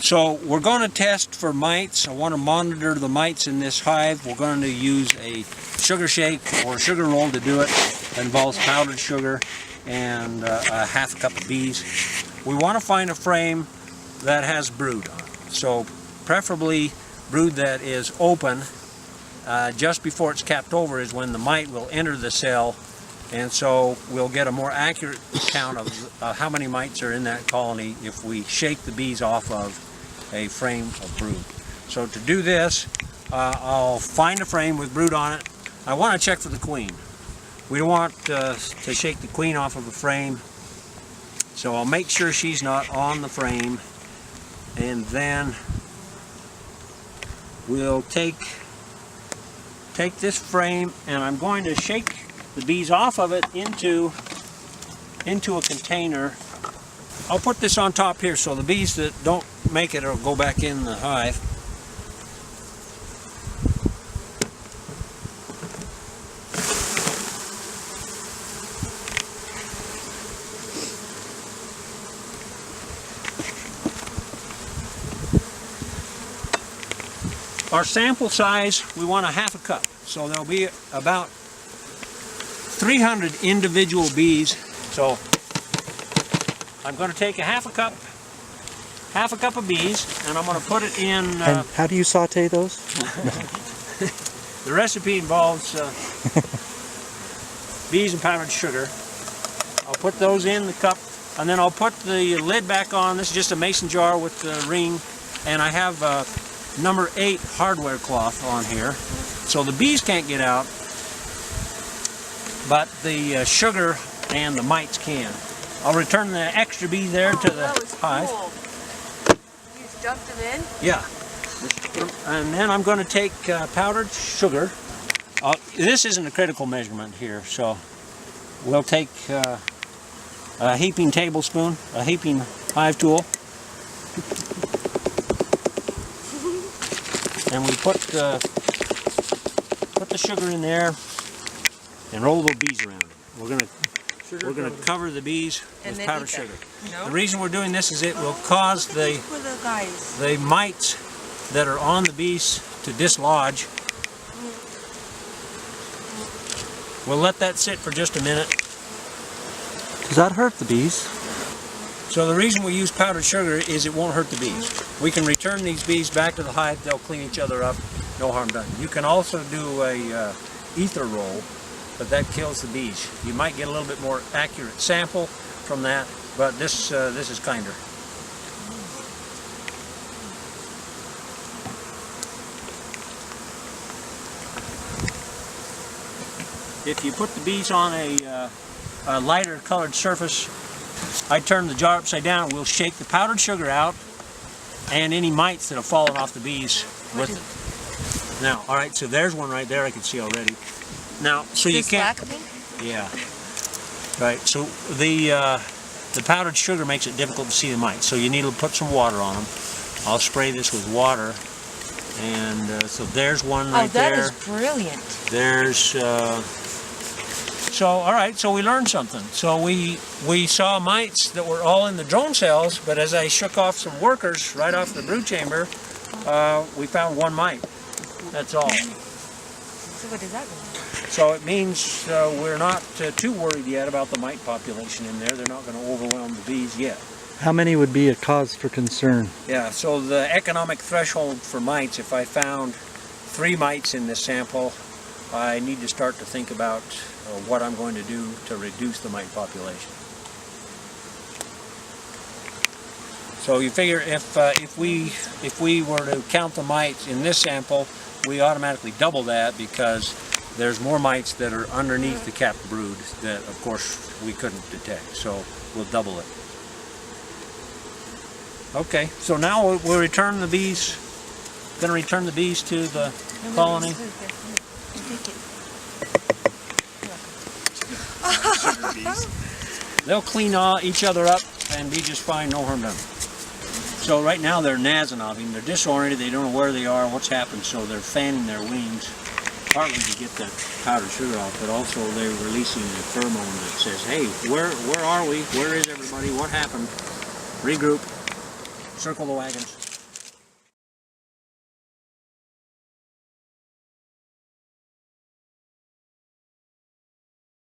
So we're going to test for mites. I want to monitor the mites in this hive. We're going to use a sugar shake or sugar roll to do it. It involves powdered sugar and a half cup of bees. We want to find a frame that has brood on it. So preferably brood that is open just before it's capped over is when the mite will enter the cell, and so we'll get a more accurate count of how many mites are in that colony if we shake the bees off of a frame of brood. So to do this, I'll find a frame with brood on it. I want to check for the queen. We don't want to shake the queen off of a frame, so I'll make sure she's not on the frame, and then we'll take this frame and I'm going to shake the bees off of it into a container. I'll put this on top here so the bees that don't make it will go back in the hive. Our sample size, we want a half a cup. So there'll be about 300 individual bees. So I'm going to take a half a cup of bees, and I'm going to put it in. And how do you saute those? The recipe involves bees and powdered sugar. I'll put those in the cup, and then I'll put the lid back on. This is just a mason jar with the ring, and I have number 8 hardware cloth on here, so the bees can't get out, but the sugar and the mites can. I'll return the extra bee there to the hive. Cool. You just dumped them in? Yeah. And then I'm going to take powdered sugar. This isn't a critical measurement here, so we'll take a heaping tablespoon, a heaping hive tool, and we put the sugar in there and roll the bees around. We're going to cover the bees with powdered sugar. No? The reason we're doing this is it will cause the mites that are on the bees to dislodge. We'll let that sit for just a minute. Does that hurt the bees? So the reason we use powdered sugar is it won't hurt the bees. We can return these bees back to the hive, they'll clean each other up, no harm done. You can also do a ether roll, but that kills the bees. You might get a little bit more accurate sample from that, but this is kinder. If you put the bees on a lighter colored surface, I turn the jar upside down, we'll shake the powdered sugar out and any mites that have fallen off the bees with it. Now, alright, so there's one right there I can see already. Now, so you can't... Yeah. Right, so the powdered sugar makes it difficult to see the mites, so you need to put some water on them. I'll spray this with water, and so there's one right there. Oh, that is brilliant. There's... So, alright, so we learned something. So we saw mites that were all in the drone cells, but as I shook off some workers right off the brood chamber, we found one mite. That's all. So what does that mean? So it means we're not too worried yet about the mite population in there. They're not going to overwhelm the bees yet. How many would be a cause for concern? Yeah, so the economic threshold for mites, if I found 3 mites in this sample, I need to start to think about what I'm going to do to reduce the mite population. So you figure if we were to count the mites in this sample, we automatically double that because there's more mites that are underneath the capped brood that, of course, we couldn't detect. So we'll double it. Okay, so now we'll return the bees. Going to return the bees to the colony. They'll clean each other up and be just fine, no harm done. So right now they're nasonobbing, they're disoriented, they don't know where they are, what's happened, so they're fanning their wings, partly to get that powdered sugar off, but also they're releasing a pheromone that says, hey, where are we? Where is everybody? What happened? Regroup, circle the wagons.